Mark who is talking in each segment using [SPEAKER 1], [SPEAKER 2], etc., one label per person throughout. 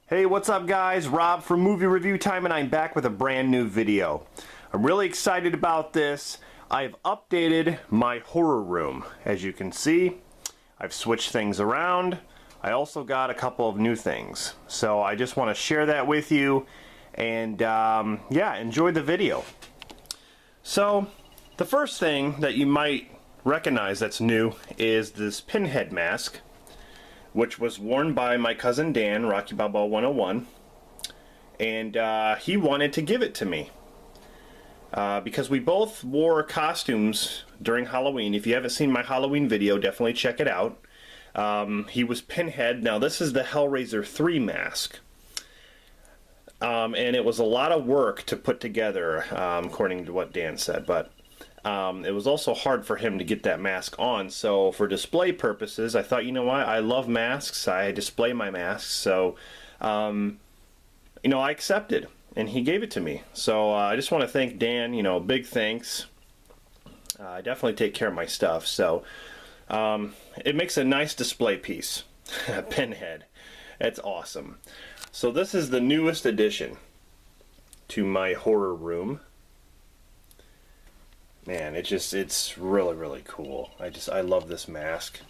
[SPEAKER 1] Hey, what's up guys? Rob from Movie Review Time, and I'm back with a brand new video. I'm really excited about this. I've updated my horror room. As you can see, I've switched things around. I also got a couple of new things. So I just want to share that with you, and yeah, enjoy the video. So the first thing that you might recognize that's new is this pinhead mask, which was worn by my cousin Dan, Rocky Balboa 101, and he wanted to give it to me because we both wore costumes during Halloween. If you haven't seen my Halloween video, definitely check it out. He was Pinhead. Now this is the Hellraiser 3 mask, and it was a lot of work to put together, according to what Dan said, but it was also hard for him to get that mask on, so for display purposes I thought, you know what, I love masks, I display my masks, so you know, I accepted, and he gave it to me. So I just want to thank Dan, you know, big thanks. I definitely take care of my stuff, so it makes a nice display piece. Pinhead, it's awesome. So this is the newest addition to my horror room. Man, it's really cool. I love this mask.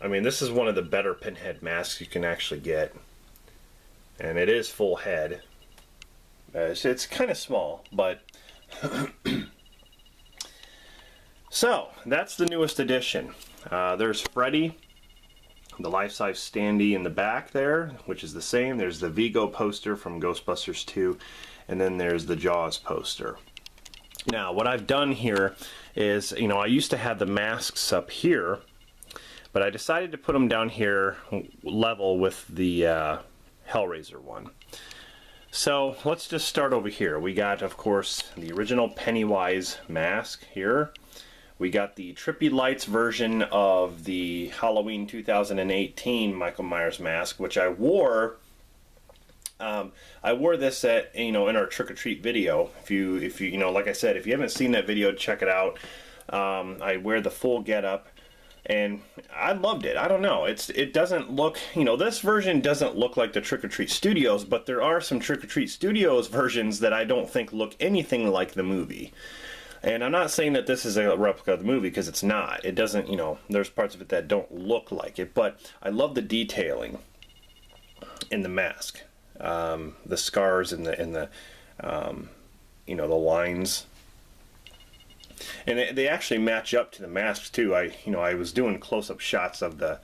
[SPEAKER 1] I mean, this is one of the better Pinhead masks you can actually get, and it is full head. It's kind of small, but so that's the newest addition. There's Freddy, the life-size standee in the back there, which is the same. There's the Vigo poster from Ghostbusters 2, and then there's the Jaws poster. Now, what I've done here is, you know, I used to have the masks up here, but I decided to put them down here level with the Hellraiser one. So let's just start over here. We got, of course, the original Pennywise mask here. We got the Trippy Lights version of the Halloween 2018 Michael Myers mask, which I wore. I wore this at, you know, in our trick or treat video. If you know, like I said, if you haven't seen that video, check it out. I wear the full getup, and I loved it. I don't know, it doesn't look, you know, this version doesn't look like the Trick or Treat Studios, but there are some Trick or Treat Studios versions that I don't think look anything like the movie. And I'm not saying that this is a replica of the movie, because it's not. It doesn't, you know, there's parts of it that don't look like it, but I love the detailing in the mask. The scars and the you know, the lines, and they actually match up to the masks too. I was doing close-up shots of the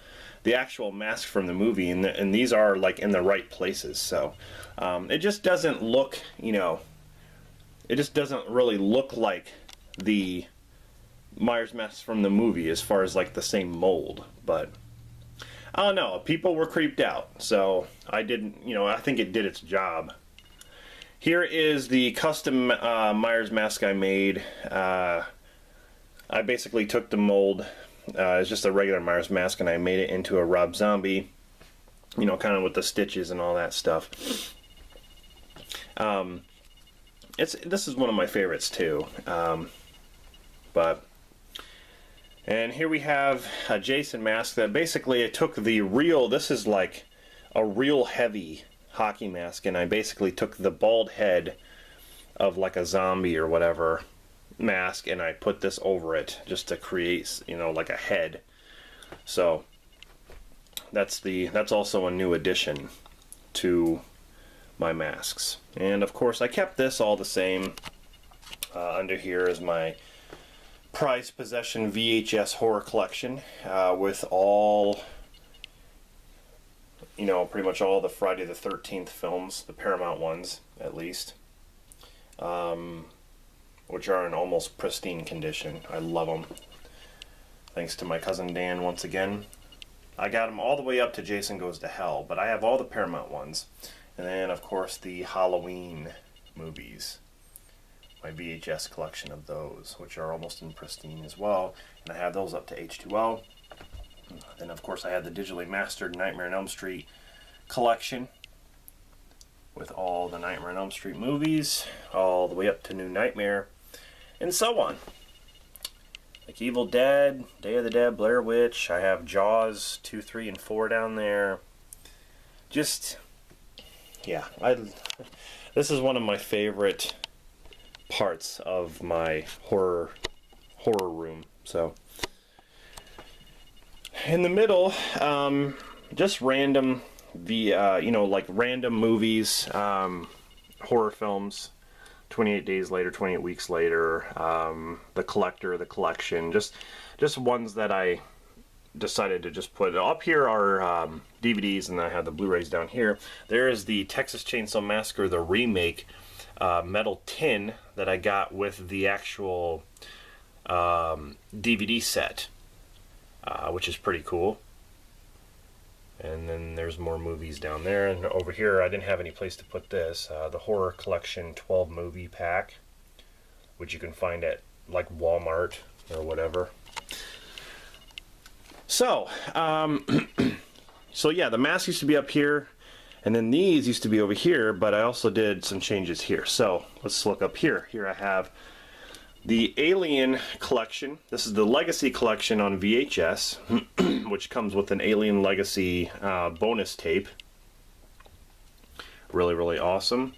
[SPEAKER 1] actual mask from the movie, and these are like in the right places. So it just doesn't look, you know, it just doesn't really look like the Myers masks from the movie as far as like the same mold, but I don't know, people were creeped out, so I didn't, you know, I think it did its job. Here is the custom Myers mask I made. I basically took the mold, it's just a regular Myers mask, and I made it into a Rob Zombie, you know, kind of with the stitches and all that stuff. This is one of my favorites too, and here we have a Jason mask that basically I took the real, this is like a real heavy hockey mask, and I basically took the bald head of like a zombie or whatever mask, and I put this over it just to create, you know, like a head. So that's also a new addition to my masks. And of course I kept this all the same. Under here is my prized possession VHS horror collection, with all, you know, pretty much all the Friday the 13th films, the Paramount ones at least, which are in almost pristine condition. I love them. Thanks to my cousin Dan once again. I got them all the way up to Jason Goes to Hell, but I have all the Paramount ones. And then of course the Halloween movies. My VHS collection of those, which are almost in pristine as well, and I have those up to H2O. Then of course I had the digitally mastered Nightmare on Elm Street collection with all the Nightmare on Elm Street movies, all the way up to New Nightmare, and so on. Like Evil Dead, Day of the Dead, Blair Witch. I have Jaws 2, 3, and 4 down there. Just yeah, this is one of my favorite parts of my horror room. So in the middle, just random you know, like random movies, horror films, 28 Days Later, 28 Weeks Later, The Collector, The Collection, just ones that I decided to just put up here are DVDs, and I have the Blu-rays down here. There is the Texas Chainsaw Massacre, the remake, metal tin that I got with the actual DVD set, which is pretty cool. And then there's more movies down there, and over here I didn't have any place to put this, the Horror Collection 12 movie pack, which you can find at like Walmart or whatever. So so yeah, the mask used to be up here, and then these used to be over here, but I also did some changes here. So let's look up here. Here I have the Alien collection. This is the Legacy collection on VHS, which comes with an Alien Legacy bonus tape. Really, really awesome.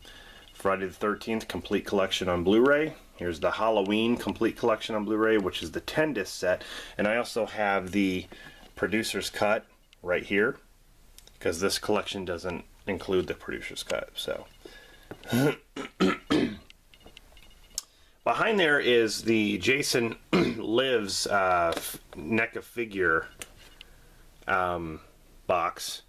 [SPEAKER 1] Friday the 13th complete collection on Blu-ray. Here's the Halloween complete collection on Blu-ray, which is the 10-disc set. And I also have the producer's cut right here, because this collection doesn't include the producer's cut. So behind there is the Jason Lives NECA figure box,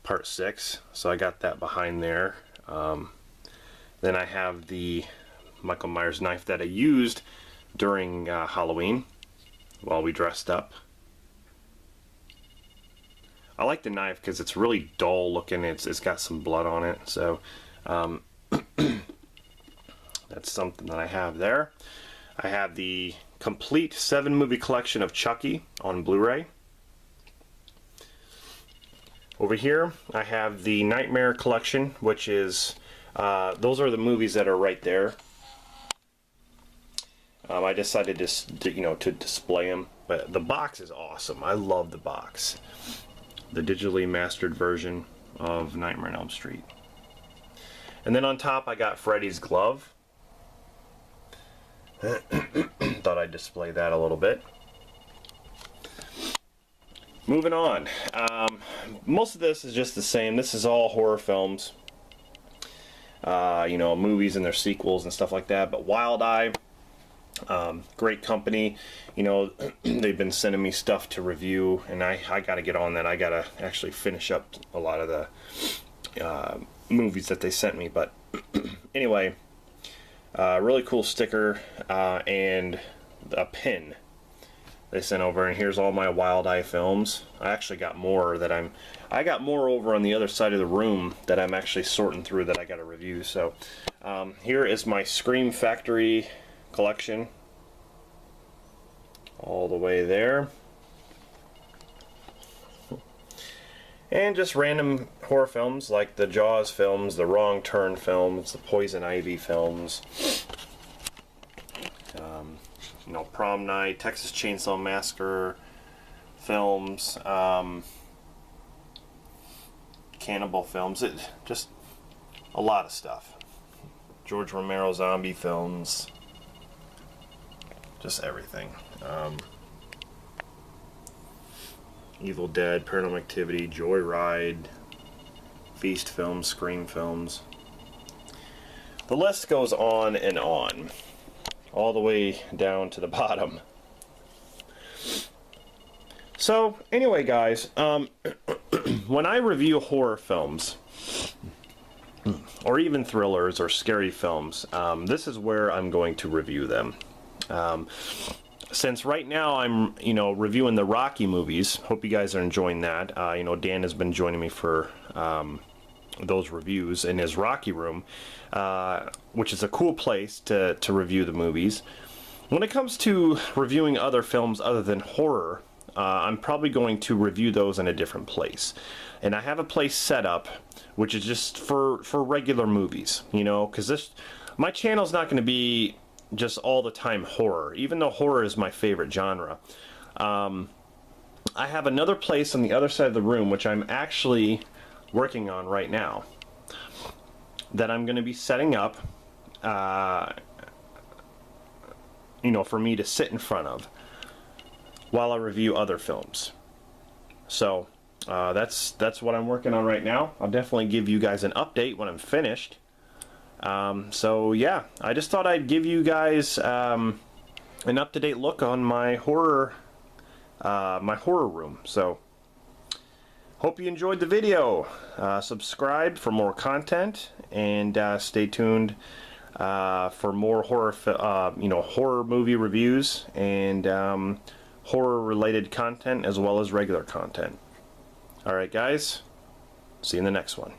[SPEAKER 1] part 6. So I got that behind there. Then I have the Michael Myers knife that I used during Halloween while we dressed up. I like the knife because it's really dull looking. It's got some blood on it. So that's something that I have there. I have the complete 7-movie collection of Chucky on Blu-ray. Over here I have the Nightmare collection, which is those are the movies that are right there. I decided to display them, but the box is awesome. I love the box. The digitally mastered version of Nightmare on Elm Street. And then on top I got Freddy's glove. Thought I'd display that a little bit. Moving on. Most of this is just the same. This is all horror films. You know, movies and their sequels and stuff like that. But Wild Eye, great company. You know, they've been sending me stuff to review, and I got to get on that. I got to actually finish up a lot of the movies that they sent me. But anyway, really cool sticker and a pin they sent over, and here's all my Wild Eye films. I actually got more that I got more over on the other side of the room that I'm actually sorting through that I got to review. So here is my Scream Factory collection, all the way there, and just random horror films like the Jaws films, the Wrong Turn films, the Poison Ivy films, you know, Prom Night, Texas Chainsaw Massacre films, cannibal films, just a lot of stuff. George Romero zombie films, just everything. Evil Dead, Paranormal Activity, Joyride, Feast films, Scream films. The list goes on and on, all the way down to the bottom. So anyway, guys, when I review horror films, or even thrillers or scary films, this is where I'm going to review them. Since right now I'm, reviewing the Rocky movies, hope you guys are enjoying that. Dan has been joining me for those reviews in his Rocky room, which is a cool place to review the movies. When it comes to reviewing other films other than horror, I'm probably going to review those in a different place. And I have a place set up which is just for regular movies, because my channel's not going to be just all the time horror, even though horror is my favorite genre. I have another place on the other side of the room which I'm actually working on right now. that I'm going to be setting up, you know, for me to sit in front of while I review other films. So that's what I'm working on right now. I'll definitely give you guys an update when I'm finished. So yeah, I just thought I'd give you guys an up-to-date look on my horror room. So hope you enjoyed the video. Subscribe for more content, and stay tuned for more horror movie reviews and horror-related content as well as regular content. All right, guys. See you in the next one.